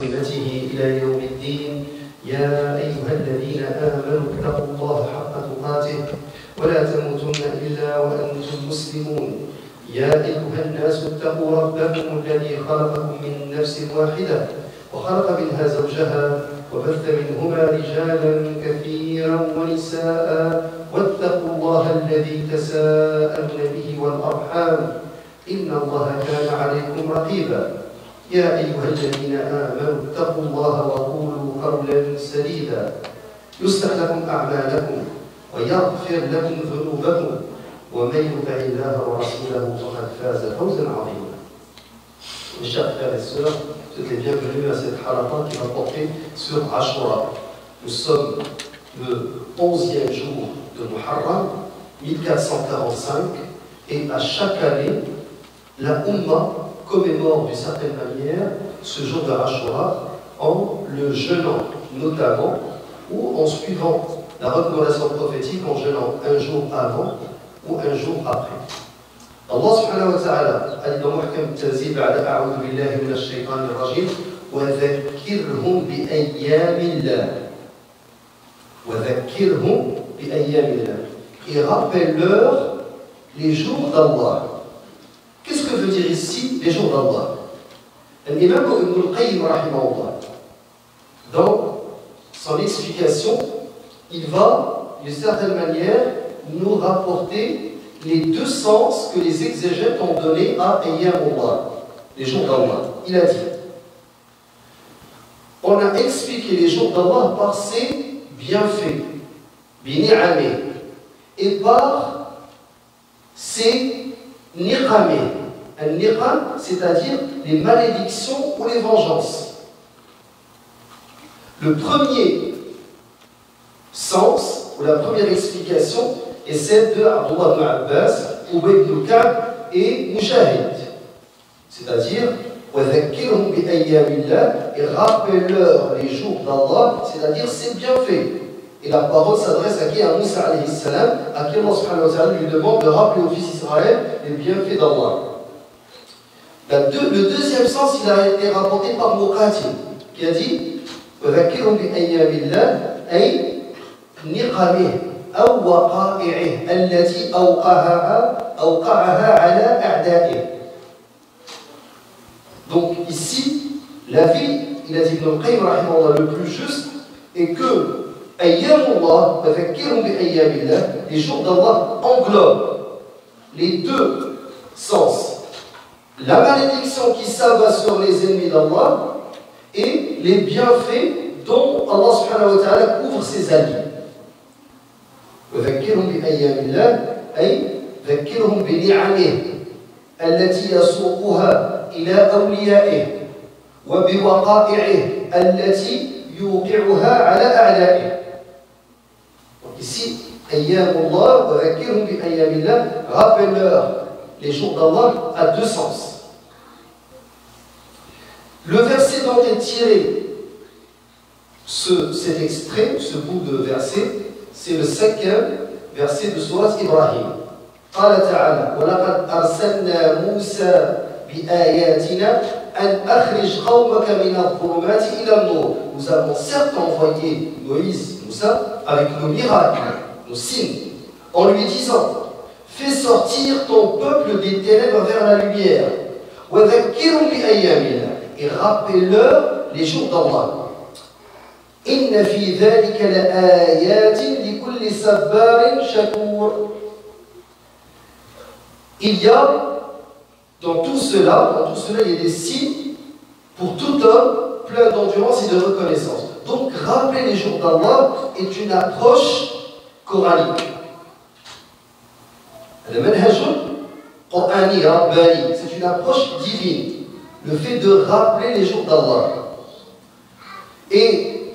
بسنته إلى يوم الدين. يا أيها الذين آمنوا اتقوا الله حق تقاته ولا تموتن إلا وأنتم مسلمون. يا أيها الناس اتقوا ربكم الذي خلقكم من نفس واحدة وخلق منها زوجها وبث منهما رجالا كثيرا ونساء واتقوا الله الذي تساءلون به والأرحام إن الله كان عليكم رقيبا. يا أيها الذين آمنوا اتقوا الله وقولوا قولا سديدا يصلح لكم أعمالكم ويغفر لكم ذنوبكم ومن يطع الله ورسوله فقد فاز فوزا عظيما. Mes chers frères et sœurs, vous êtes les bienvenus à cette halakha qui va porter sur Ashura. Nous sommes le 11e jour de Muharram 1445 et à chaque année, la Ummah commémore d'une certaine manière ce jour de Ashura en le jeûnant notamment ou en suivant la recommandation prophétique en jeûnant un jour avant ou un jour après. Allah subhanahu wa ta'ala a dit dans Muhkam Tanzil ba'da a'udhu billahi minash shaytanir rajim wa dhakkirhum bi ayyamillah wa dhakkirhum bi ayyamillah, et rappelle-leur les jours d'Allah. Qu'est-ce que veut dire ici les jours d'Allah? L'imam Ibn al-Qayyim rahimahullah, dans son explication, il va d'une certaine manière nous rapporter les deux sens que les exégètes ont donnés à Ayyamullah, les jours d'Allah. Il a dit, on a expliqué les jours d'Allah par ses bienfaits, bini'ameh, et par ses niqameh. Un niqam, c'est-à-dire les malédictions ou les vengeances. Le premier sens, ou la première explication, est celle de Abdullah ibn Abbas, Ubay ibn Ka'b et Mujahid. C'est-à-dire, وَذَكِّرْهُمْ بِأَيَّامِ et rappelle-leur les jours d'Allah, c'est-à-dire ses bienfaits. Et la parole s'adresse à qui? À Moussa alayhi salam, à qui Allah subhanahu wa ta'ala lui demande de rappeler aux fils d'Israël les bienfaits d'Allah. Le deuxième sens, il a été rapporté par Muqatil, qui a dit وَذَكِّرْهُمْ بِأَيَّامِ اللَّهِ أي نِقَمِهِ أو وقائعه التي أوقعها على أعدائه. Donc ici, l'avis, il a dit Ibn al-Qayyim rahimahullah, le plus juste est que Ayyamullah, وَذَكِّرْهُمْ بِأَيَّامِ اللَّهِ, les jours d'Allah englobent les deux sens. La malédiction qui s'abat sur les ennemis d'Allah et les bienfaits dont Allah subhanahu wa ta'ala couvre ses alliés. وذكرهم بأيام الله أي ذكرهم بنعمه التي يسوقها إلى أوليائه وبوقائعه التي يوقعها على أعدائه. Ici, أيام الله وذكرهم بأيام الله, rappelle-leur les jours d'Allah a deux sens. Le verset dont est tiré cet extrait, ce bout de verset, c'est le 5e verset de Sourate Ibrahim. قال تعالى ولقد أرسلنا موسى بآياتنا أن أخرج قومك من الظلمات إلى النور. Nous avons certes envoyé Moïse, Moussa, avec nos miracles, nos signes, en lui disant: fais sortir ton peuple des ténèbres vers la lumière. وَذَكِّرْهُمْ بِأَيَّامِ اللَّهِ, et rappelle-leur les jours d'Allah. إِنَّ فِي ذَلِكَ لَآيَاتٍ لِكُلِّ صَبَّارٍ شَكُورٍ. Il y a dans tout cela, il y a des signes pour tout homme plein d'endurance et de reconnaissance. Donc rappeler les jours d'Allah est une approche coranique. Le manhaj qur'ani rabbani, c'est une approche divine, le fait de rappeler les jours d'Allah. Et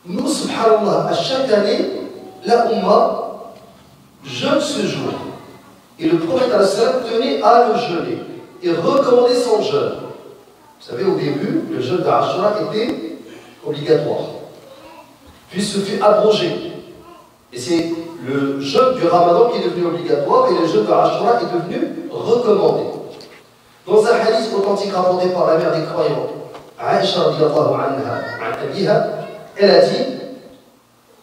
nous, subhanallah, à chaque année, la Ummah jeûne ce jour. Et le prophète tenait à le jeûner et recommandait son jeûne. Vous savez, au début, le jeûne d'Ashura était obligatoire. Puis ce fut abrogé. Et c'est le jeûne du Ramadan qui est devenu obligatoire et le jeûne de Ashura est devenu recommandé. Dans un hadith authentique rapporté par la mère des croyants, Aïcha radiallahu anha, عن أبيها, elle a dit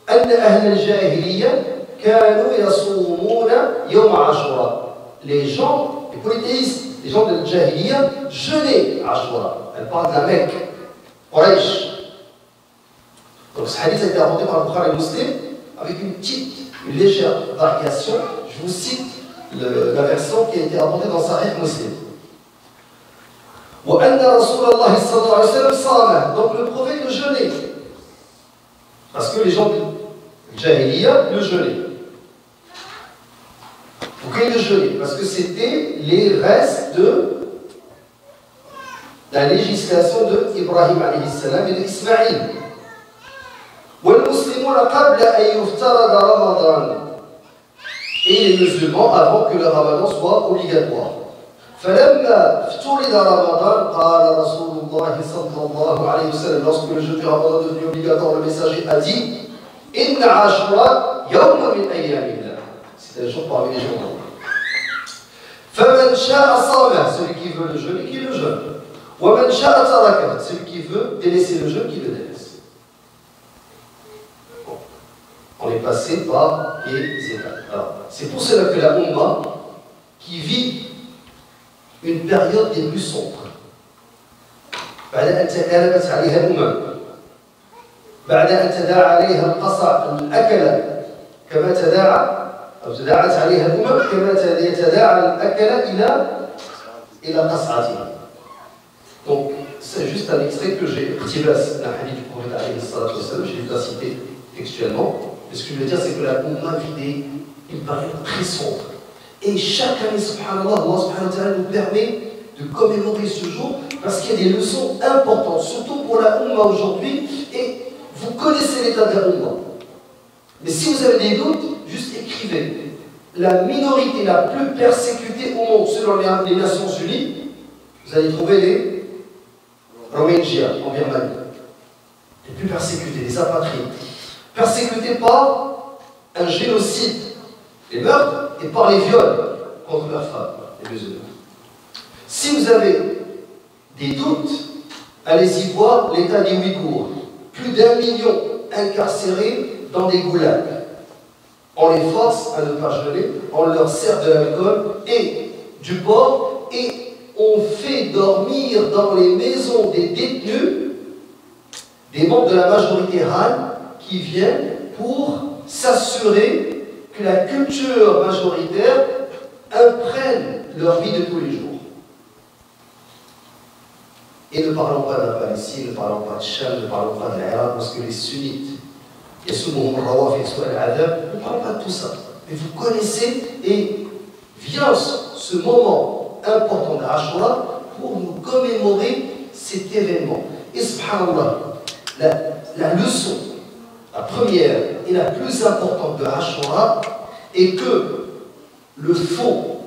أن أهل الجاهلية كانوا يصومون يوم عاشوراء. Les gens, les polythéistes, les gens de Jahiliya jeûnaient Ashura. Elle parle de la Mecque, Quraysh. Donc ce hadith a été rapporté par le Bukhari et Muslim avec une légère variation. Je vous cite la version qui a été rapportée dans Sahih Muslim. وأن رسول الله صلى الله عليه وسلم صام. Donc le prophète le jeûnait. Parce que les gens de Jahiliya le jeûnaient. Pourquoi ils le jeûnaient? Parce que c'était les restes de la législation de Ibrahim alayhi salam et de Ismaïl. والمسلمون قبل أن يفترض رمضان. Et les musulmans avant que le ramadan soit obligatoire. فلما افترض رمضان قال رسول الله صلى الله عليه وسلم, lorsque le jeûne du ramadan est devenu obligatoire, le messager a dit إن عاشوراء يوم من أيام الله. C'est un jour parmi les jours d'Allah. فمن شاء صام, celui qui veut le jeûne, qui le jeûne. ومن شاء تركه, celui qui veut délaisser le jeûne, qui le délaisse. On est passé par les étapes. Alors, c'est pour cela que la Ummah, qui vit une période des plus sombres, بعد أن تكالبت عليها الأمم, بعد أن تداعى عليها القصع الأكل كما تداعى أو تداعت عليها الأمم كما يتداعى الأكل إلى قصعته. Donc, c'est juste un extrait que j'ai retiré d'un hadith du prophète alayhi salatu wassalam, je l'ai pas cité textuellement. Mais ce que je veux dire, c'est que la Ummah vit une période très sombre. Et chaque année, subhanallah, Allah subhanahu wa ta'ala nous permet de commémorer ce jour parce qu'il y a des leçons importantes, surtout pour la Ummah aujourd'hui. Et vous connaissez l'état de la Ummah. Mais si vous avez des doutes, juste écrivez. La minorité la plus persécutée au monde, selon les Nations Unies, vous allez trouver les Rohingyas en Birmanie. Les plus persécutés, les apatrides. Persécutés par un génocide, les meurtres, et par les viols contre leurs femmes, les musulmans. Si vous avez des doutes, allez-y voir l'état des Ouïghours. Plus d'1 million incarcérés dans des goulags. On les force à ne pas jeûner, on leur sert de l'alcool et du porc, et on fait dormir dans les maisons des détenus des membres de la majorité Han qui viennent pour s'assurer que la culture majoritaire imprègne leur vie de tous les jours. Et ne parlons pas de la Palestine, ne parlons pas de Cham, ne parlons pas de l'Irak, parce que les sunnites, ne parlons pas de tout ça. Mais vous connaissez, et vient ce moment important d'Ashura pour nous commémorer cet événement. Et subhanallah, la leçon, la première et la plus importante de Ashura est que le faux,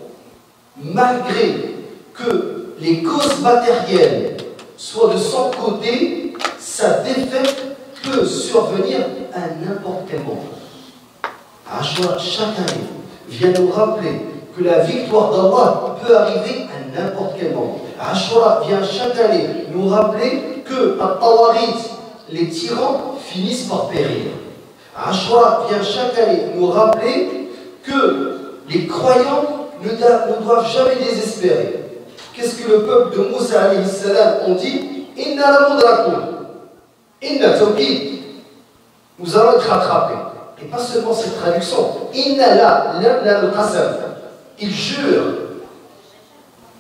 malgré que les causes matérielles soient de son côté, sa défaite peut survenir à n'importe quel moment. Ashura, chaque année, vient nous rappeler que la victoire d'Allah peut arriver à n'importe quel moment. Ashura vient chaque année nous rappeler que à Tawarit, les tyrans finissent par périr. Ashura vient chaque année nous rappeler que les croyants ne doivent jamais désespérer. Qu'est-ce que le peuple de Moussa alayhi salam ont dit? Inna la mudrakun. Inna tawkid. Nous allons être rattrapés. Et pas seulement cette traduction. Inna la le qasam. Ils jurent.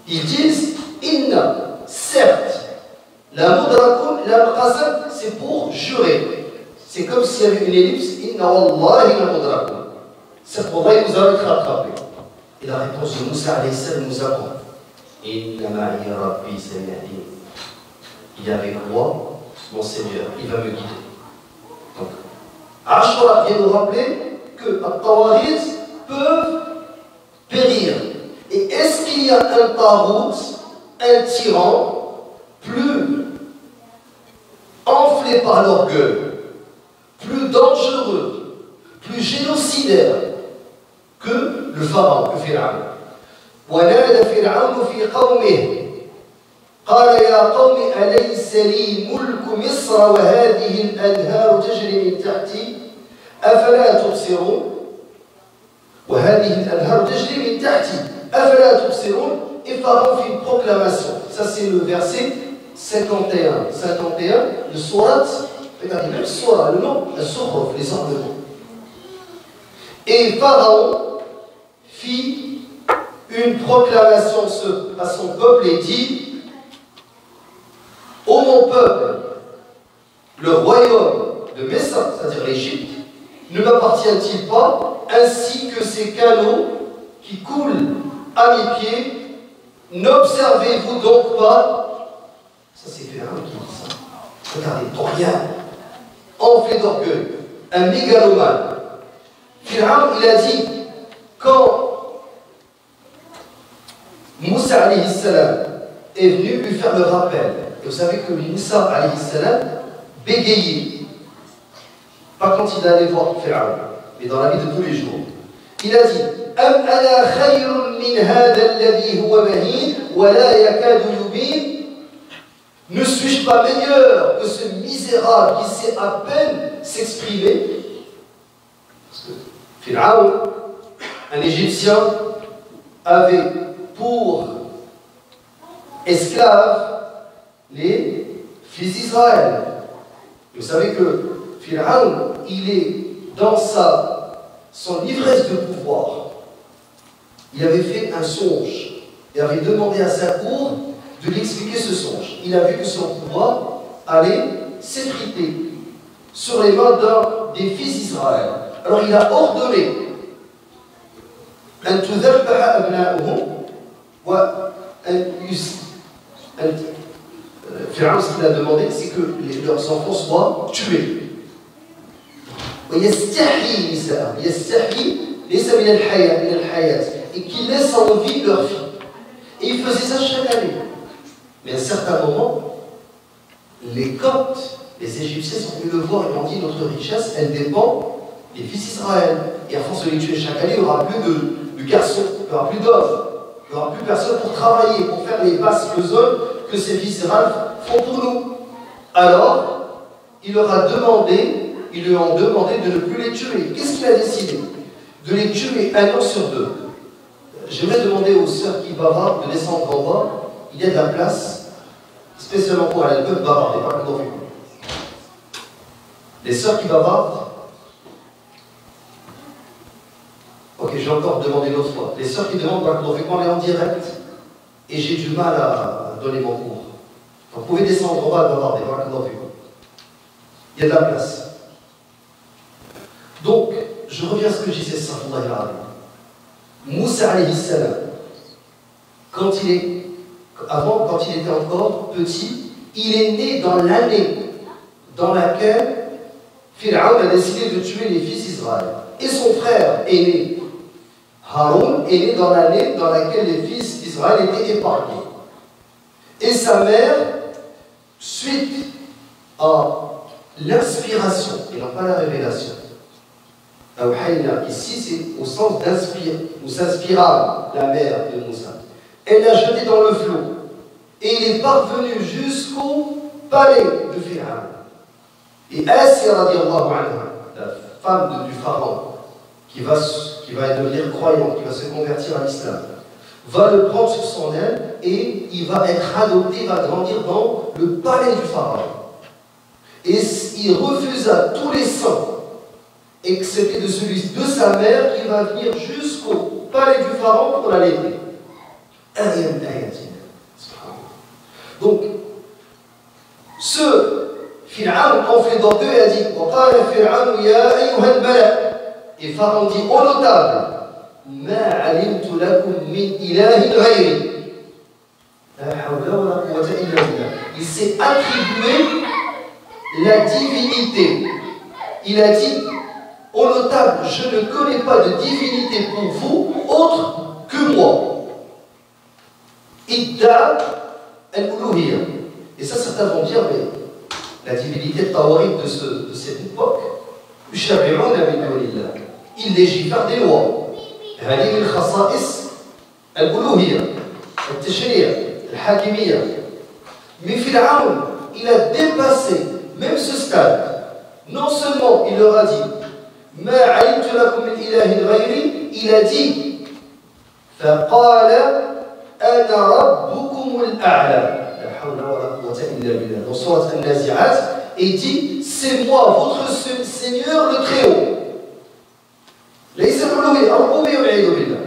Ils disent Inna, certes. La mudrakun, la qasam, c'est pour jurer. C'est comme s'il y avait une ellipse. Inna wallahi la mudrakun. Certes, wallahi, nous allons être rattrapés. Et la réponse de Moussa alayhi salam nous apprend. Inna ma'i rabbi sayyadi. Il est avec moi, mon Seigneur, il va me guider. Donc, Ashura vient nous rappeler que les Tawarit peuvent périr. Et est-ce qu'il y a un Tarout, un tyran, plus enflé par l'orgueil, plus dangereux, plus génocidaire que le pharaon, que Pharaon? ونادى فرعون في قومه قال يا قوم أليس أليس لي ملك مصر وهذه الأنهار تجري من تحتي أفلا تبصرون وهذه الأنهار تجري من تحتي أفلا تبصرون. Et Pharaon fit une proclamation. Ça c'est le verset 51 de Surat. Regardez, même Surah, le nom, la Sourate, les ornements. Et Pharaon fit une proclamation à son peuple et dit: ô mon peuple, le royaume de Messa, c'est-à-dire l'Égypte, ne m'appartient-il pas, ainsi que ces canaux qui coulent à mes pieds? N'observez-vous donc pas? Ça c'est Pharaon qui dit ça. Regardez, pour rien, enflé d'orgueil, un mégalomane. Pharaon, il a dit, quand Moussa alayhi salam est venu lui faire le rappel, et vous savez que Moussa alayhi salam bégayait, pas quand il allait voir Pharaon, mais dans la vie de tous les jours. Il a dit: Am ana khayrun min hadha alladhi huwa mahin wa la yakadu yubin. Ne suis-je pas meilleur que ce misérable qui sait à peine s'exprimer? Parce que Pharaon, un Égyptien, avait pour esclaves les fils d'Israël. Vous savez que Pharaon, il est dans son ivresse de pouvoir. Il avait fait un songe et avait demandé à sa cour de lui expliquer ce songe. Il a vu que son pouvoir allait s'effriter sur les mains d'un des fils d'Israël. Alors il a ordonné Pharaon, ce qu'il a demandé, c'est que leurs enfants soient tués. Et qu'ils laissent en vie leur fille. Et il faisait ça chaque année. Mais à un certain moment, les Coptes, les Égyptiens sont venus le voir et lui ont dit: notre richesse, elle dépend des fils d'Israël. Et à force de les tuer chaque année, il n'y aura plus de garçons, il n'y aura plus d'hommes, il n'y aura plus personne pour travailler, pour faire les basses besognes que ces fils d'Israël font pour nous. Alors, il leur a demandé, ils lui ont demandé de ne plus les tuer. Qu'est-ce qu'il a décidé? De les tuer un an sur deux. J'aimerais demander aux sœurs qui bavardent de descendre en bas. Il y a de la place, spécialement pour elles peuvent bavarder, pas que les sœurs qui bavardent. Ok, j'ai encore demandé l'autre fois. Les sœurs qui demandent, on est en direct et j'ai du mal à donner mon cours. Vous pouvez descendre en bas et bavarder, pas que il y a de la place. Donc, je reviens à ce que je disais, Moussa alayhi salam, quand il était encore petit, il est né dans l'année dans laquelle Pharaon a décidé de tuer les fils d'Israël. Et son frère aîné, Haroun, est né dans l'année dans laquelle les fils d'Israël étaient épargnés. Et sa mère, suite à l'inspiration, et non pas la révélation, ici c'est au sens d'inspirer, ou s'inspira la mère de Moussa. Elle l'a jeté dans le flot. Et il est parvenu jusqu'au palais de Pharaon. Et Assia, la femme du pharaon, qui va devenir croyante, qui va se convertir à l'islam, va le prendre sur son aile et il va être adopté, va grandir dans le palais du pharaon. Et il refusa tous les saints, excepté de celui de sa mère, qui va venir jusqu'au palais du pharaon pour l'allaiter. Donc, ce Pharaon enflé d'orgueil a dit: et Pharaon dit: ô notable, il s'est attribué la divinité. Il a dit: ô notable, je ne connais pas de divinité pour vous autre que moi. Idda al-uluhiyya. Et ça, certains vont dire: mais la divinité tawarite de cette époque, il légifère des lois. هذه من خصائص الألوهية التشريع الحاكمية. Mais Pharaon, il a dépassé même ce stade. Non seulement il leur a dit Ma alimtu lakum min ilahin ghayri, il a dit Faqala ana rabbukum al-a'la. La hawla wa la quwwata illa billah. Dans Surat An-Nazi'at, il dit c'est moi, votre Seigneur le Très-Haut. ليس الألوهية، الربوبية والعياذ بالله.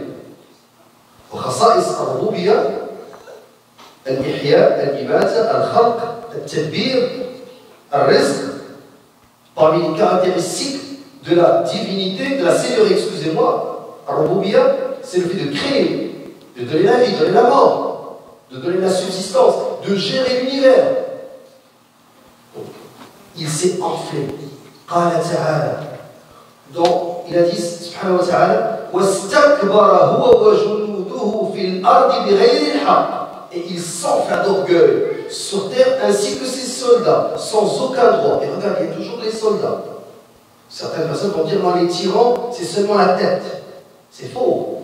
وخصائص الربوبية الإحياء، الإماتة، الخلق، التدبير، الرزق. Parmi les caractéristiques de la divinité, de la Seigneurie, excusez-moi, الربوبية, c'est le fait de créer, de donner la vie, de donner la mort, de donner la subsistance, de gérer l'univers. Il s'est enflé. قال تعالى. Donc, il a dit, subhanahu wa ta'ala, وَاسْتَكْبَرَ هُوَ وَجُنُودُهُ فِي الْأَرْضِ بِغَيْرِ الْحَقِّ. Et il s'enfla d'orgueil sur terre ainsi que ses soldats, sans aucun droit. Et regardez, il y a toujours les soldats. Certaines personnes vont dire, non, les tyrans, c'est seulement la tête. C'est faux.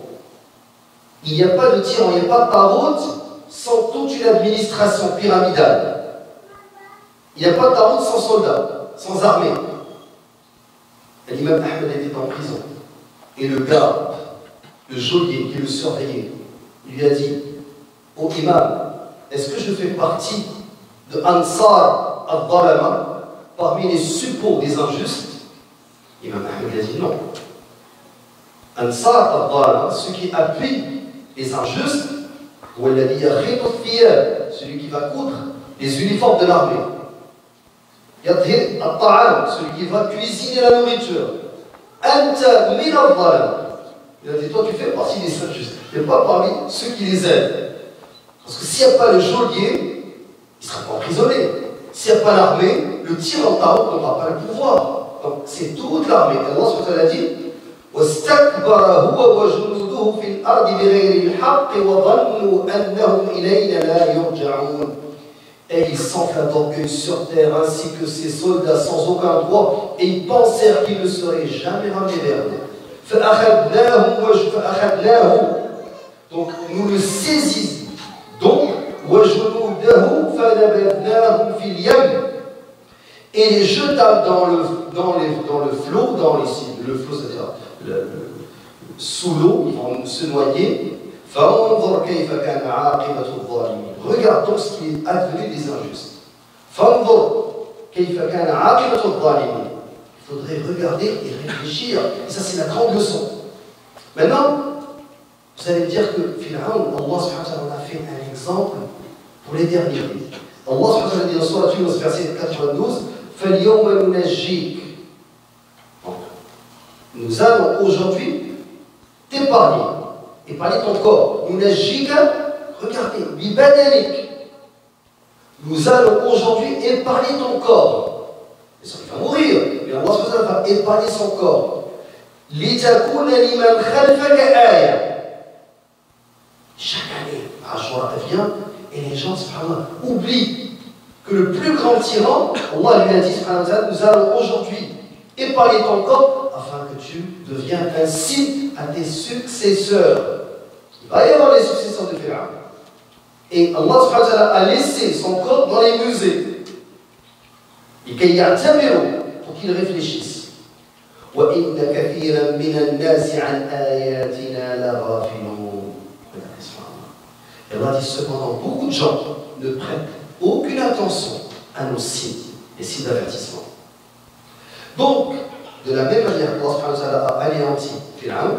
Il n'y a pas de tyran, il n'y a pas de Tarout sans toute une administration pyramidale. Il n'y a pas de Tarout sans soldats, sans armée. L'imam Ahmed était en prison. Et le gars, le geôlier qui le surveillait, il lui a dit Ô imam, est-ce que je fais partie de Ansar al-Dhalama, parmi les suppôts des injustes? L'imam Ahmed a dit non. Ansar al-Dhalama, ceux qui appuient les injustes, celui qui va coudre les uniformes de l'armée. Yadhir al-ta'am, celui qui va cuisiner la nourriture. Anta min al-dhalam. Il a dit, toi tu fais partie des injustes. Tu n'es pas parmi ceux qui les aident. Parce que s'il n'y a pas le geôlier, il ne sera pas emprisonné. S'il n'y a pas l'armée, le tyran Tarout n'aura pas le pouvoir. Donc c'est toute l'armée. Allah subhanahu wa ta'ala dit وَاسْتَكْبَرَ هُوَ وَجُنُودُهُ فِي الْأَرْضِ بِغَيْرِ الْحَقِّ وَظَنُّوا أَنَّهُمْ إِلَيْنَا لَا يُرْجَعُونَ. Et il s'enfla d'orgueil sur terre, ainsi que ses soldats sans aucun droit, et ils pensèrent qu'ils ne seraient jamais ramenés vers nous. Donc nous le saisissons. Donc, et les jeta dans le flot, le flot, c'est-à-dire sous l'eau, ils vont se noyer. Regardons ce qui est advenu des injustes. Il faudrait regarder et réfléchir. Et ça, c'est la grande leçon. Maintenant, vous allez me dire que finalement, Allah subhanahu wa ta'ala a fait un exemple pour les derniers. Allah subhanahu wa ta'ala dit dans Surah Yunus, verset 92, فَالْيَوْمَ نُنَجِّيكَ. Nous allons aujourd'hui t'épargner. Épargner ton corps. Nunajjika, regardez, bibadanik. Nous allons aujourd'hui épargner ton corps. Et ça, il va mourir. Mais Allah va épargner son corps. Litakuna liman khalfaka aya. Chaque année, Ashura vient et les gens, subhanallah, oublient que le plus grand tyran, Allah lui a dit, subhanallah, nous allons aujourd'hui épargner ton corps afin que tu deviennes un signe à tes successeurs. Il va y avoir les successeurs de Pharaon. Et Allah subhanahu wa ta'ala a laissé son corps dans les musées. Et qu'il y a un tableau pour qu'ils réfléchissent. وَإِنَّ كَثِيرًا مِنَ النَّاسِ عَنْ آيَاتِنَا لَغَافِلُونَ. Et Allah dit cependant, beaucoup de gens ne prêtent aucune attention à nos signes, les signes d'avertissement. Donc, de la même manière que Allah subhanahu wa ta'ala a anéanti Pharaon,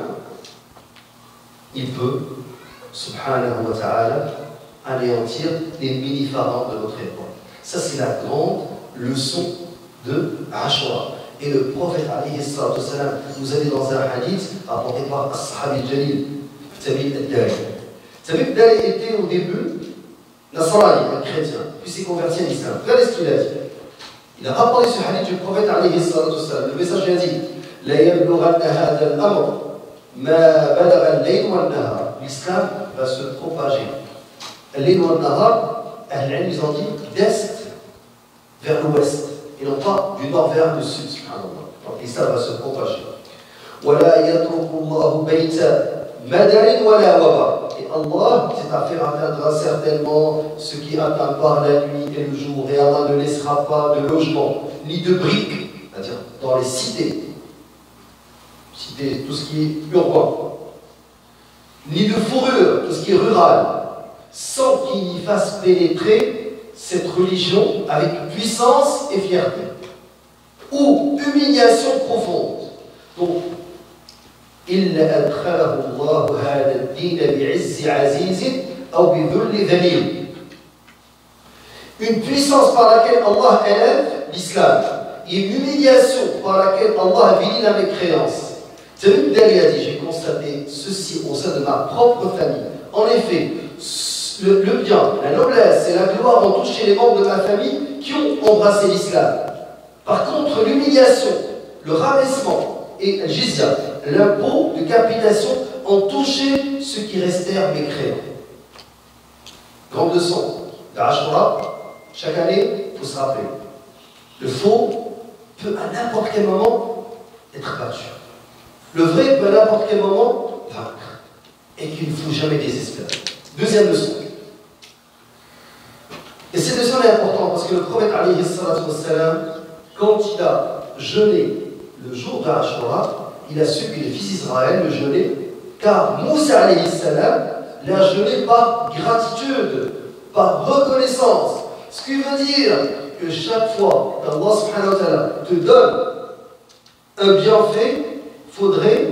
il peut, subhanahu wa ta'ala, anéantir les mini-pharaons de notre époque. Ça, c'est la grande leçon de Ashura. Et le prophète, alayhi salatu wassalam, nous allez dans un hadith apporté par As-Sahabi Jalil, Tamim al-Dari. Tamim al-Dari était au début Nasrani, un chrétien, puis s'est converti à l'islam. Regardez ce qu'il a dit. Il a rapporté ce hadith du prophète, alayhi salatu wassalam. Le message a dit La yablughanna hadha al-amr ma balagha al-layl wa al-nahar. L'islam va se propager. Al-layl wa al-nahar, Ahl-Ilm, ils ont dit d'est vers l'ouest. Et non pas du nord vers le sud, subhanallah. Donc l'islam va se propager. et Allah, cette affaire atteindra certainement ce qui est atteint par la nuit et le jour, et Allah ne laissera pas de logement, ni de briques, c'est-à-dire dans les cités, tout ce qui est urbain, ni de fourrure, tout ce qui est rural, sans qu'il y fasse pénétrer cette religion avec puissance et fierté, ou humiliation profonde. Donc, إلا أدخله الله هذا الدين بعز عزيز أو بذل ذليل. Une puissance par laquelle Allah élève l'islam et une humiliation par laquelle Allah bénit la mécréance. Tamim Dari a dit, j'ai constaté ceci au sein de ma propre famille. En effet, le bien, la noblesse et la gloire ont touché les membres de ma famille qui ont embrassé l'islam. Par contre, l'humiliation, le rabaissement et le jizya, l'impôt de capitation, ont touché ceux qui restèrent mécréants. Grande leçon de Ashura, chaque année, il faut se rappeler, le faux peut à n'importe quel moment être battu. Le vrai peut à n'importe quel moment vaincre. Et qu'il ne faut jamais désespérer. Deuxième leçon. Et cette leçon est importante parce que le prophète, alayhi salatu wassalam, quand il a jeûné le jour de Ashura, il a su que les fils d'Israël le jeûnaient, car Moussa alayhi salam l'a jeûné par gratitude, par reconnaissance. Ce qui veut dire que chaque fois qu'Allah subhanahu wa ta'ala te donne un bienfait, il faudrait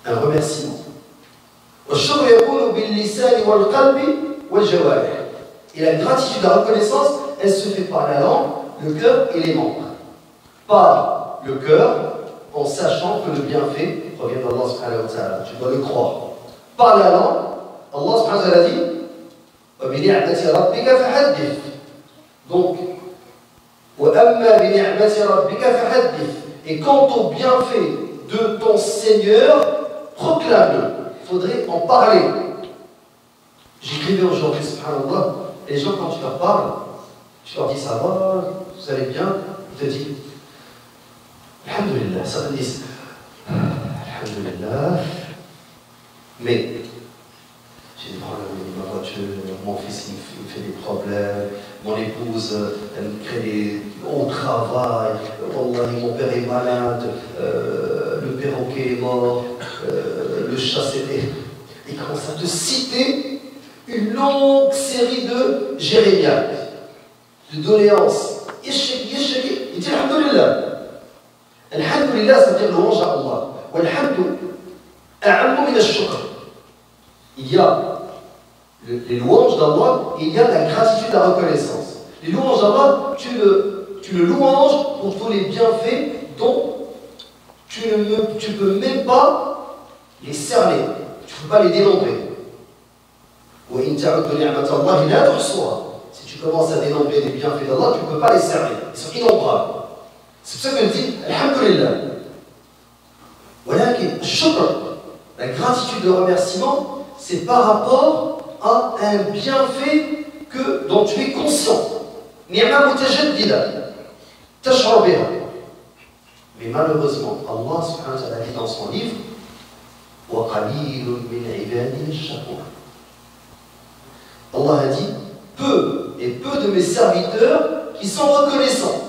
un remerciement. Et la gratitude, la reconnaissance, elle se fait par la langue, le cœur et les membres. Par le cœur, en sachant que le bienfait provient d'Allah subhanahu wa ta'ala. Tu dois le croire. Par la langue, Allah subhanahu wa ta'ala dit donc, et quant au bienfait de ton Seigneur, proclame-le. Il faudrait en parler. J'écrivais aujourd'hui, subhanallah, les gens, quand tu leur parles, tu leur dis ça va, vous allez bien, ils te disent Alhamdulillah, ça te dit Alhamdulillah, mais j'ai des problèmes avec ma voiture, mon fils il me fait des problèmes, mon épouse elle me crée des... au travail, Wallahi, mon père est malade, le perroquet est mort, le chat c'était... Il commence à te citer une longue série de jérémiades, de doléances. Il dit Alhamdulillah. Alhamdulillah, ça veut dire louange à Allah. Il y a les louanges d'Allah et il y a la gratitude, la reconnaissance. Les louanges d'Allah, tu le louanges pour tous les bienfaits dont tu ne peux même pas les cerner. Tu ne peux pas les dénombrer. Si tu commences à dénombrer les bienfaits d'Allah, tu ne peux pas les cerner. Ils sont innombrables. C'est pour ça que je dis Alhamdulillah. Voilà que la gratitude, le remerciement, c'est par rapport à un bienfait dont tu es conscient. Mais malheureusement, Allah subhanahu wa ta'ala dit dans son livre Allah a dit peu de mes serviteurs qui sont reconnaissants.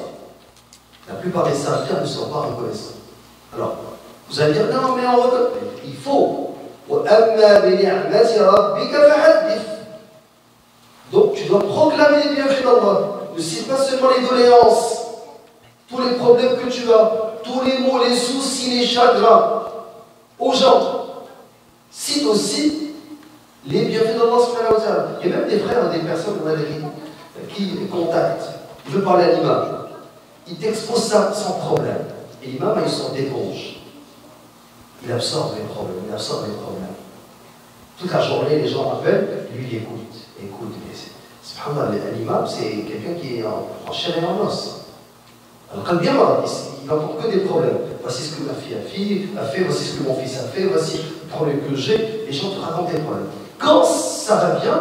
La plupart des serviteurs ne sont pas reconnaissants. Alors, vous allez dire non, mais on reconnaît. Il faut. Donc, tu dois proclamer les bienfaits d'Allah. Ne cite pas seulement les doléances, tous les problèmes que tu as, tous les maux, les soucis, les chagrins aux gens. Cite aussi les bienfaits d'Allah subhanahu wa ta'ala. Il y a même des frères, des personnes qui contactent. Il veut parler à l'imam. Il t'expose ça sans problème. Et l'imam a une sorte d'éponge. Il absorbe les problèmes, Toute la journée, les gens appellent, lui il écoute. Subhanallah, l'imam, c'est quelqu'un qui est en chair et en os. Alors quand bien il n'entend que des problèmes. Voici ce que ma fille a fait, voici ce que mon fils a fait, voici le problème que j'ai. Les gens te racontent des problèmes. Quand ça va bien,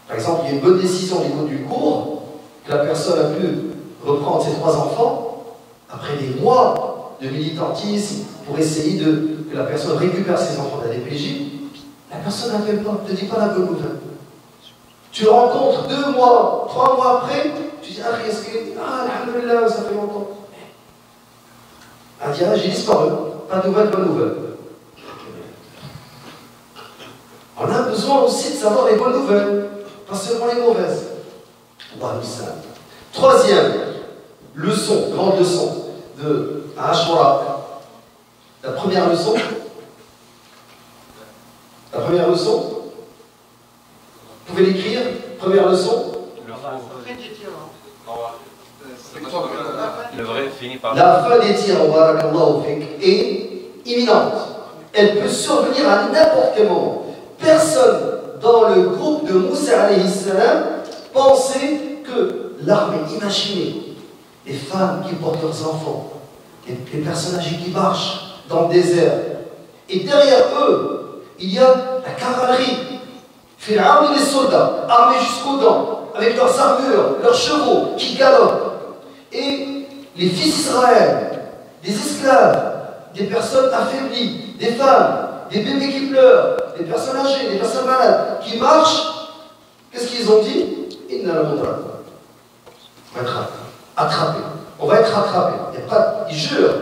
par exemple, il y a une bonne décision au niveau du cours, que la personne a pu reprendre ses 3 enfants, après des mois de militantisme pour essayer que la personne récupère ses enfants de la DPJ, la personne n'appelle pas, ne te dit pas la bonne nouvelle. Tu le rencontres 2 mois, 3 mois après, tu dis, ah, est-ce que. Ah, alhamdoulilah, ça fait longtemps. Elle dit, ah, j'ai disparu, pas de nouvelles, bonne nouvelle. On a besoin aussi de savoir les bonnes nouvelles, pas seulement les mauvaises. Troisième leçon, grande leçon de Ashura. La première leçon, vous pouvez l'écrire, première leçon. Le vrai finit par la fin des tirs est imminente. Elle peut survenir à n'importe quel moment. Personne dans le groupe de Moussa alayhi salam pensait que l'armée, imaginez les femmes qui portent leurs enfants, les personnes âgées qui marchent dans le désert, et derrière eux, il y a la cavalerie, Pharaon et les soldats, armés jusqu'aux dents, avec leurs armures, leurs chevaux, qui galopent, et les fils d'Israël, des esclaves, des personnes affaiblies, des femmes, des bébés qui pleurent, des personnes âgées, des personnes malades, qui marchent. Qu'est-ce qu'ils ont dit? On va être attrapés. On va être attrapés. Ils jurent.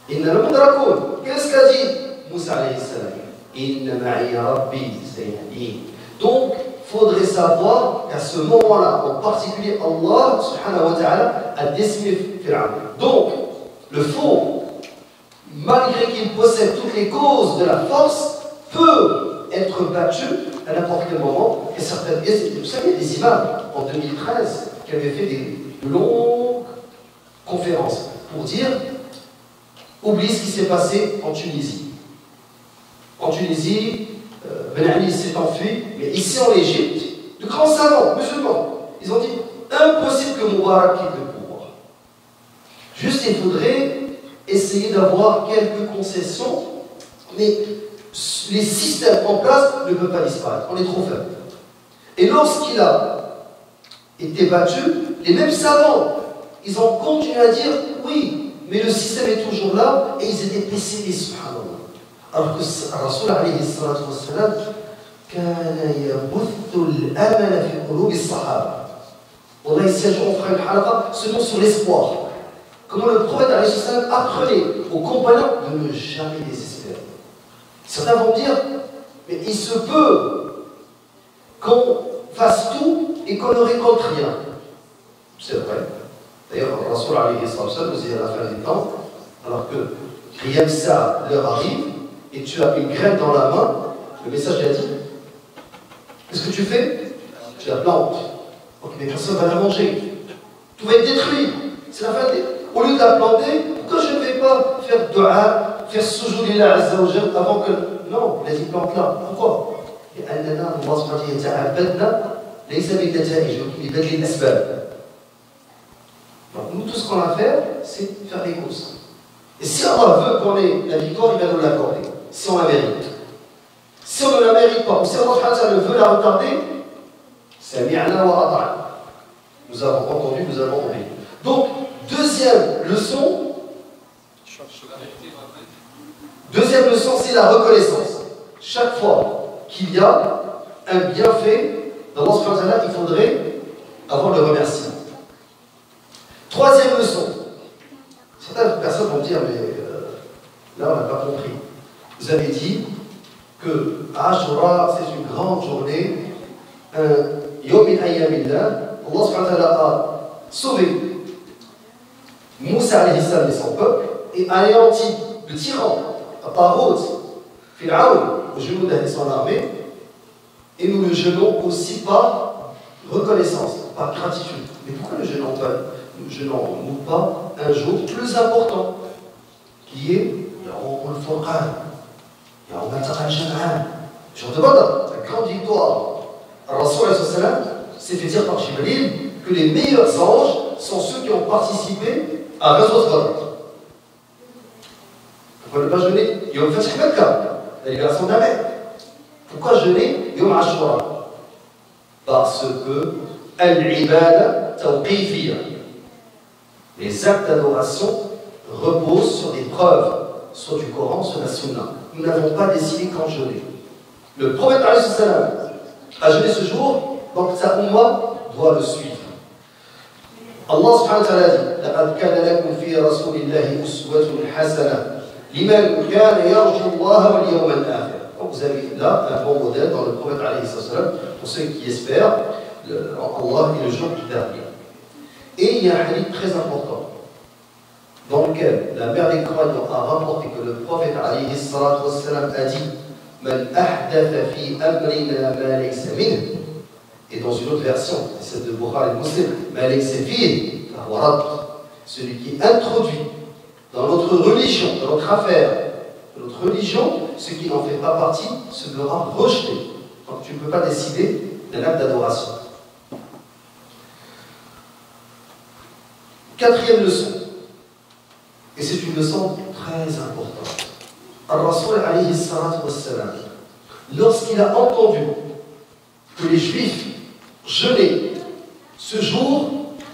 Qu'est-ce qu'a dit Moussa alayhi salam? Donc, il faudrait savoir qu'à ce moment-là, en particulier, Allah subhanahu wa ta'ala a décimé Pharaon. Donc, le faux, malgré qu'il possède toutes les causes de la force, peut être battu à n'importe quel moment. Et certaines, vous savez, des imams en 2013 qui avaient fait de longues conférences pour dire oublie ce qui s'est passé en Tunisie. En Tunisie, Ben Ali s'est enfui, mais ici en Égypte, de grands savants musulmans, ils ont dit impossible que Moubarak quitte le pouvoir. Juste, il faudrait essayer d'avoir quelques concessions, mais les systèmes en place ne peuvent pas disparaître. On est trop faible. Et lorsqu'il a été battu, les mêmes savants, ils ont continué à dire oui, mais le système est toujours là, et ils étaient pessimistes, subhanallah. Alors que le Rasoul alayhi salatu wassalam, كان يبث الأمل في قلوب الصحابة. والله, si on fera une halqa seulement sur l'espoir. Comment le prophète alayhi sallam apprenait aux compagnons de ne jamais désespérer. Certains vont dire, mais il se peut qu'on fasse tout et qu'on ne récolte rien. C'est vrai. D'ailleurs, le Rasoul alayhi sallam nous dit à la fin des temps, alors que Riyam Sa leur arrive, et tu as une graine dans la main, le message lui a dit, qu'est-ce que tu fais? Tu la plantes. Ok, mais personne ne va la manger. Tout va être détruit. C'est la fin des... Au lieu de la planter, pourquoi je ne vais pas faire dua, faire sujoud lillah azza wa jalla avant que... Non, il a dit plante-la. Pourquoi? Donc nous, tout ce qu'on a à faire, c'est faire les courses. Et si Allah veut qu'on ait la victoire, il va nous l'accorder. Si on la mérite. Si on ne la mérite pas, ou si Allah veut la retarder, c'est mi'ana wa ata'na. Nous avons entendu, nous avons obéi. Donc, deuxième leçon, c'est la reconnaissance. Chaque fois qu'il y a un bienfait dans Allah, il faudrait avoir le remerciement. Troisième leçon. Certaines personnes vont dire, mais là on n'a pas compris. Vous avez dit que Ashura c'est une grande journée, Yom min ayyamillah, Allah subhanahu wa ta'ala a sauvé Moussa alayhi salam et son peuple et anéanti le tyran, Tarout, Pharaon, au genou de son armée, et nous le jeûnons aussi par reconnaissance, par gratitude. Mais pourquoi ne jeûnons-nous pas un jour plus important, qui est le Furqan, Yawm al-Taqa al-Jam'an, jour de Badr, la grande victoire. Rasoul s'est fait dire par Jibril que les meilleurs anges sont ceux qui ont participé à Ghazwat Badr. Pourquoi ne pas jeûner Yawm Fath Makkah, la libération de la Mecque? Pourquoi jeûner Yawm Ashura? Parce que al-ibada tawqifiyya. Les actes d'adoration reposent sur des preuves, soit du Coran, soit de la Sunna. Nous n'avons pas décidé quand jeûner. Le prophète a jeûné ce jour, donc sa umma doit le suivre. Allah subhanahu wa ta'ala dit لَقَدْ كَانَ لَكُمْ فِي رَسُولِ اللَّهِ أُسْوَةٌ حَسَنَةٌ لِمَنْ كَانَ يَرْجُو اللَّهَ وَالْيَوْمَ الْآخِرَ. Donc vous avez là un bon modèle dans le prophète alayhi salam pour ceux qui espèrent Allah et le jour du dernier. Et il y a un hadith très important dans lequel la mère des croyants a rapporté que le prophète alayhi salam a dit Man ahdatha fi amrina ma laysa minhu. Et dans une autre version, c'est celle de Bukhari et Muslim, ma laysa fihi fahuwa radd. Celui qui introduit dans notre religion, dans notre affaire, dans notre religion, ce qui n'en fait pas partie sera rejeté. Donc tu ne peux pas décider d'un acte d'adoration. Quatrième leçon, et c'est une leçon très importante. Al-Rasul alayhi salatu wassalam, lorsqu'il a entendu que les Juifs jeûnaient ce jour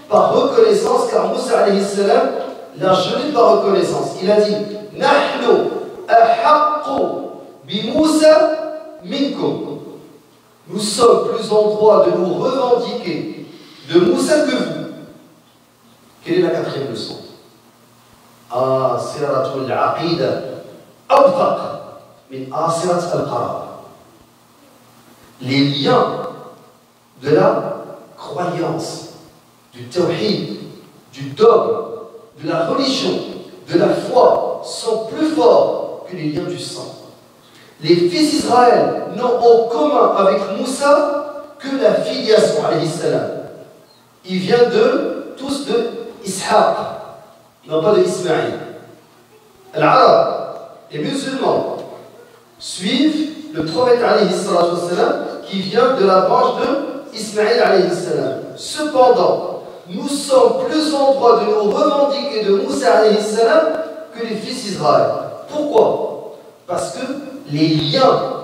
par reconnaissance, car Moussa alayhi salam l'a jeûné par reconnaissance, il a dit Nahnu ahaqqu bi Moussa minkum. Nous sommes plus en droit de nous revendiquer de Moussa que vous. Quelle est la quatrième leçon? Asiratul aqida awthaq min asirat al-qarab. Les liens de la croyance, du tawhid, du dogme, de la religion, de la foi sont plus forts que les liens du sang. Les fils d'Israël n'ont en commun avec Moussa que la filiation, alayhi salam. Il vient tous de Ishaq, non pas de Ismaïl. Al-Arab, les musulmans, suivent le prophète alayhi salam qui vient de la branche de Ismaïl alayhi salam. Cependant, nous sommes plus en droit de nous revendiquer de Moussa alayhi salam que les fils d'Israël. Pourquoi? Parce que les liens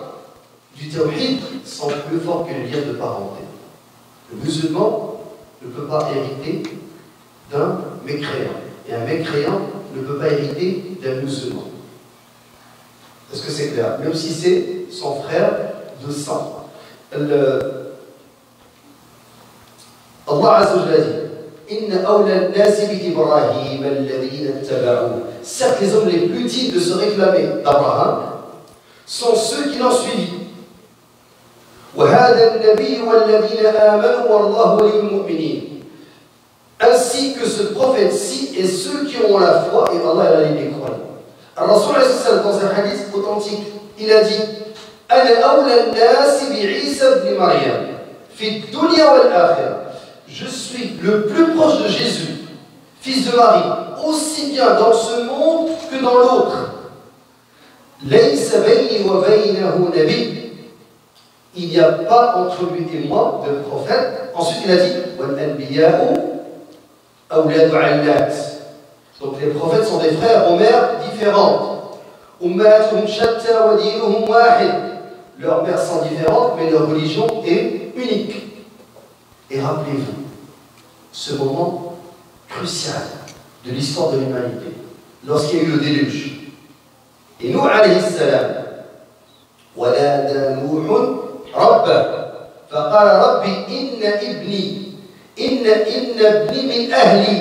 du tawhid sont plus forts que les liens de parenté. Le musulman ne peut pas hériter d'un mécréant. Et un mécréant ne peut pas hériter d'un musulman. Est-ce que c'est clair? Même si c'est son frère de sang. Allah Azza wa Jalla dit Inna awla an-nasi bi Ibrahim alladhina ittaba'uhu. Certes, les hommes les plus dignes de se réclamer d'Abraham sont ceux qui l'ont suivi. وَهَذَا النَّبِيُّ وَالَّذِينَ آمَنُوا وَاللَّهُ وَلِيُّ الْمُؤْمِنِينَ. Ainsi que ce prophète-ci et ceux qui ont la foi, et Allah est les croyants. Alors, Rasul dans un hadith authentique, il a dit أَنَا أَوْلَى النَّاسِ بِعِيسَى بْنِ مَرْيَمَ فِي الدُّنْيَا وَالْآخِرَةِ. Je suis le plus proche de Jésus, fils de Marie, aussi bien dans ce monde que dans l'autre. لَيْسَ بَيْنِي وَبَيْنَهُ نَبِيٌّ. Il n'y a pas entre lui et moi de prophète. Ensuite, il a dit وَالْأَنْبِيَاءُ أَوْلَادُ عَلَّاتٍ. Donc les prophètes sont des frères aux mères différentes. أُمَّاتُهُمْ شَتَّى وَدِينُهُمْ وَاحِدٌ. Leurs mères sont différentes, mais leur religion est unique. Et rappelez-vous, ce moment crucial de l'histoire de l'humanité, lorsqu'il y a eu le déluge. Et nous, alayhi salam, وَنَادَى نُوحٌ رَبَّهُ فَقَالَ رَبِّ إِنَّ ابْنِي مِنْ أَهْلِي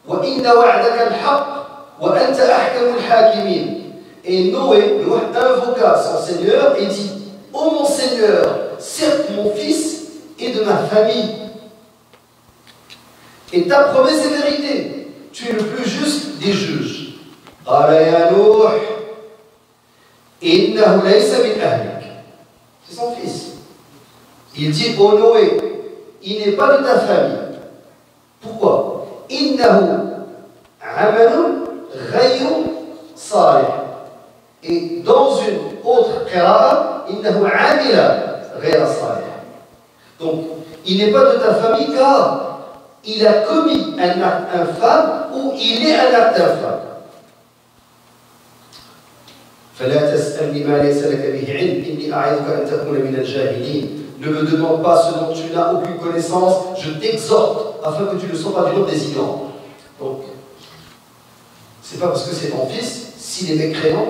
وَإِنَّ وَعْدَكَ الْحَقُّ وَأَنْتَ أَحْكَمُ الْحَاكِمِينَ. Et Noé invoqua son Seigneur et dit ô mon Seigneur, certes mon fils est de ma famille. Et ta promesse est vérité. Tu es le plus juste des juges. قَالَ يَا نُوحُ إِنَّهُ لَيْسَ مِنْ أَهْلِكَ. C'est son fils. Il dit ô Noé, il n'est pas de ta famille. Pourquoi? إِنَّهُ عَمَلٌ غَيْرُ صَالِحٍ. Et dans une autre qira'a, إِنَّهُ عَمِلَ غَيْرَ صَالِحٍ. Donc, il n'est pas de ta famille car il a commis un acte infâme ou il est un acte infâme. فَلَا تَسْأَلْنِ مَا لَيْسَ لَكَ بِهِ عِلْمٌ إِنِّي أَعِظُكَ أَن تَكُونَ مِنَ الْجَاهِلِينَ. Ne me demande pas ce dont tu n'as aucune connaissance, je t'exhorte afin que tu ne sois pas du nombre des ignorants. Donc, C'est pas parce que c'est ton fils, s'il est mécréant,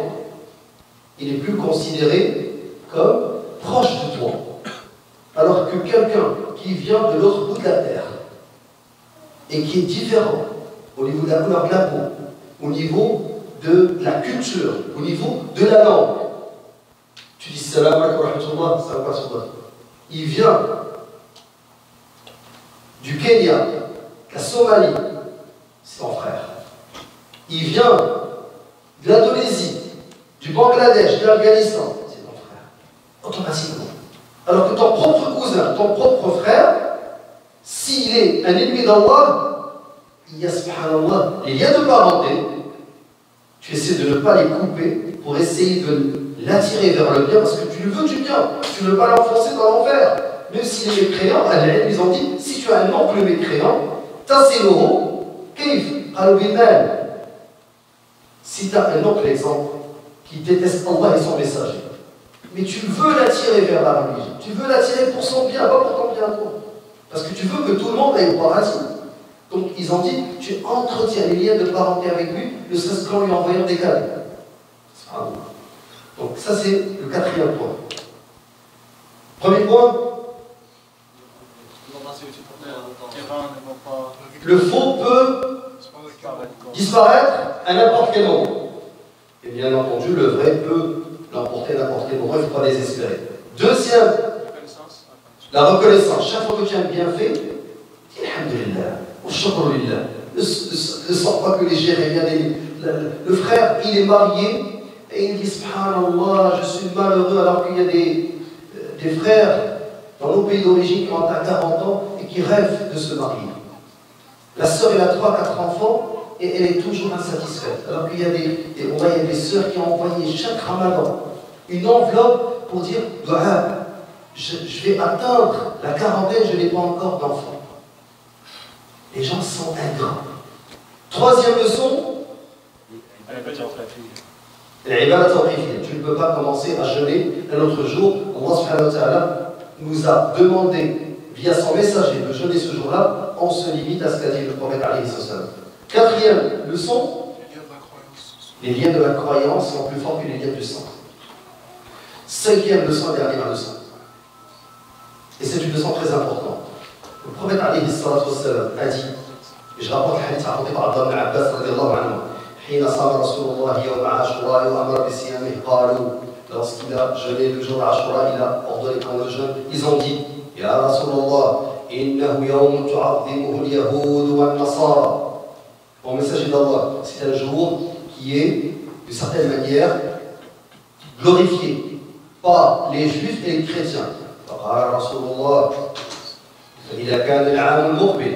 il n'est plus considéré comme proche de toi. Alors que quelqu'un qui vient de l'autre bout de la terre et qui est différent au niveau de la couleur de la peau, au niveau de la culture, au niveau de la langue, tu dis salam alaikum wa rahmatullah, salam alaikum. Il vient du Kenya, de la Somalie, c'est ton frère. Il vient de l'Indonésie, du Bangladesh, de l'Afghanistan, c'est ton frère. Automatiquement. Alors que ton propre cousin, ton propre frère, s'il est un ennemi d'Allah, il y a, subhanallah, les liens de parenté, tu essaies de ne pas les couper pour essayer de l'attirer vers le bien, parce que tu lui veux du bien, tu ne veux pas l'enfoncer dans l'enfer. Même s'il est mécréant, ils ont dit, si tu as un oncle mécréant, tasiluhu, kayf, qalu bil mal. Si tu as un oncle, exemple, qui déteste Allah et son messager, mais tu veux l'attirer vers la religion, tu veux l'attirer pour son bien, pas pour ton bien à toi. Parce que tu veux que tout le monde aille au paradis. Donc ils ont dit, tu entretiens les liens de parenté avec lui, ne serait-ce qu'en lui envoyant des cadeaux. Donc ça c'est le quatrième point. Premier point, le faux peut disparaître à n'importe quel moment. Et bien entendu, le vrai peut l'emporter à n'importe quel moment, il ne faut pas désespérer. Deuxième, la reconnaissance. Chaque fois que tu as un bienfait, dis alhamdulillah, ou shukrulillah. Ne sens pas que les Jérémiens, le frère, il est marié et il dit subhanallah, je suis malheureux, alors qu'il y a des frères dans nos pays d'origine qui ont atteint 40 ans et qui rêvent de se marier. La sœur, elle a 3-4 enfants et elle est toujours insatisfaite. Alors qu'il y a des sœurs qui ont envoyé chaque ramadan une enveloppe pour dire je vais atteindre la quarantaine, je n'ai pas encore d'enfants. Les gens sont ingrats. Troisième leçon, tu ne peux pas commencer à jeûner un autre jour. Allah subhanahu wa ta'ala nous a demandé via son messager de jeûner ce jour-là. On se limite à ce qu'a dit le prophète alayhi salam. Quatrième leçon, les liens de la croyance sont plus forts que les liens du sang. Cinquième leçon et dernière leçon. Et c'est une leçon très importante. Le prophète alayhi salam a dit, et je rapporte le hadith raconté par Abdullah ibn Abbas radiallahu anhu, حين صام رسول الله يوم عاشوراء وأمر بصيامه قالوا, lorsqu'il a jeûné le jour d'Ashura, il a ordonné qu'on le jeûne. Ils ont dit, Ya Rasulallah, innahu yawmun tu'azzimuhu al-yahud wal-nasara. Au messager d'Allah, c'est un jour qui est, d'une certaine manière, glorifié par les juifs et les chrétiens. فقال رسول الله فإذا كان العام المقبل,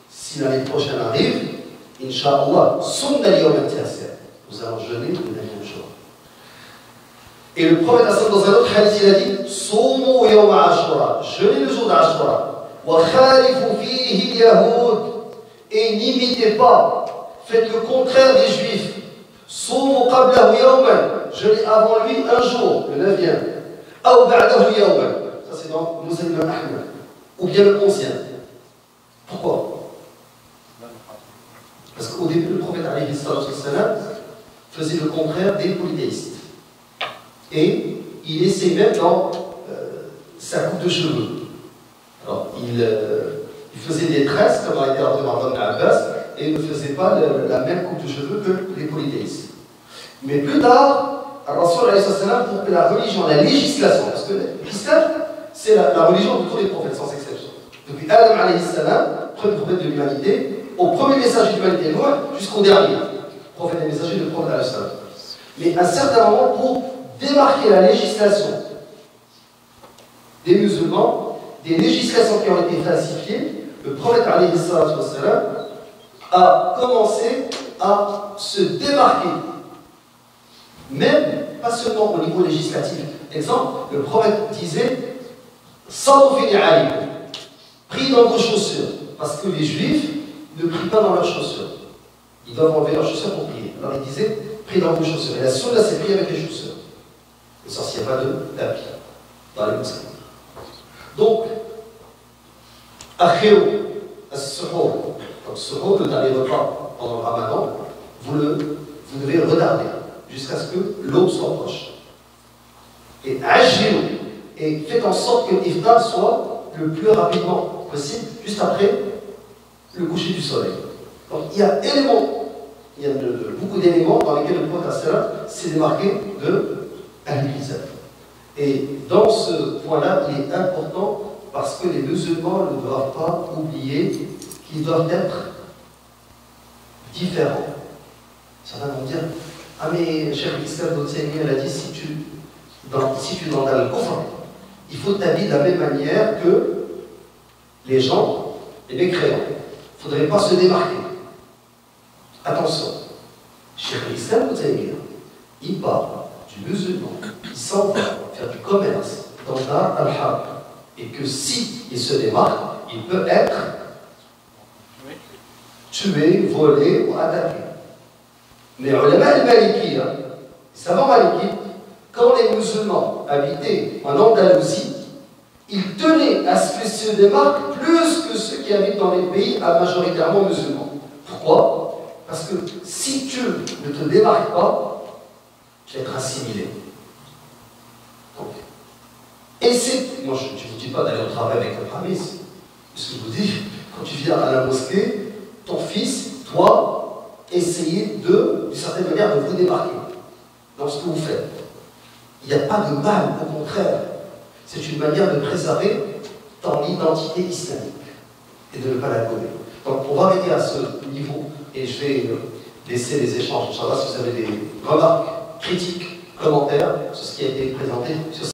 si l'année prochaine arrive, Inch'Allah, صمنا اليوم التاسع, nous allons jeûner le 9e jour. Et le prophète dans un autre hadith, il a dit صوموا يوم عاشوراء, jeûnez le jour d'Ashura, وخالفوا فيه اليهود, et n'imitez pas, faites le contraire des juifs. صوموا قبله يوما, jeûnez avant lui un jour, le 9e, أو بعده يوما, ça c'est dans Muslim Ahmed, ou bien le 11e. Pourquoi? Parce qu'au début, le prophète alayhi salam faisait le contraire des polythéistes. Et il essaie même dans sa coupe de cheveux. Alors, il faisait des tresses, comme a été rappelé par Ibn Abbas, et il ne faisait pas la même coupe de cheveux que les polythéistes. Mais plus tard, Rasul alayhi salam, pour que la religion, la législation, parce que l'islam, c'est la religion de tous les prophètes, sans exception. Depuis Adam alayhi salam, premier prophète de l'humanité, au premier message de l'humanité jusqu'au dernier, prophète et messager de prophète alayhi salam. Mais à un certain moment, pour démarquer la législation des musulmans, des législations qui ont été falsifiées, le prophète alayhi salam a commencé à se démarquer. Même, pas seulement au niveau législatif. Exemple, le prophète disait Sallu fi ni'alikum, priez dans vos chaussures. Parce que les juifs ne prient pas dans leurs chaussures. Ils doivent enlever leurs chaussures pour prier. Alors il disait priez dans vos chaussures. Et la sunna, c'est prier avec les chaussures. Et ça, s'il n'y a pas de tapis dans les mosquées. Donc, akhiru as-suhour. Donc, suhour, le dernier repas pendant le ramadan, vous le vous devez retarder jusqu'à ce que l'aube soit proche. Et agilez et faites en sorte que l'iftar soit le plus rapidement possible, juste après le coucher du soleil. Donc il y a beaucoup d'éléments dans lesquels le prophète s'est démarqué de Ahl-Kitab. Et dans ce point-là, il est important parce que les musulmans ne doivent pas oublier qu'ils doivent être différents. Certains vont dire, ah mais Cheikh l'Islam d'Otsémie, elle a dit, si tu es dans Al-Kufr, il faut t'habiller de la même manière que les gens, les mécréants. Il ne faudrait pas se démarquer. Attention, Cheikh l'Islam d'Otsémie, il part du musulman, il s'en va faire du commerce dans Dar al-Harb, et que si il se démarque, il peut être tué, volé ou attaqué. Mais ulama al-Maliki, les savants malikites, quand les musulmans habitaient en Andalousie, ils tenaient à ce qu'ils se démarquent plus que ceux qui habitent dans les pays à majoritairement musulmans. Pourquoi? Parce que si tu ne te démarques pas, tu vas être assimilé. Donc, et c'est. Moi, je ne vous dis pas d'aller au travail avec un pramis. Ce que je vous dis, quand tu viens à la mosquée, ton fils, toi, essayez d'une certaine manière, de vous démarquer dans ce que vous faites. Il n'y a pas de mal, au contraire. C'est une manière de préserver ton identité islamique et de ne pas la gommer. Donc, on va arrêter à ce niveau et je vais laisser les échanges. Inch'Allah, si vous avez des remarques, critiques, commentaires sur ce qui a été présenté. Sur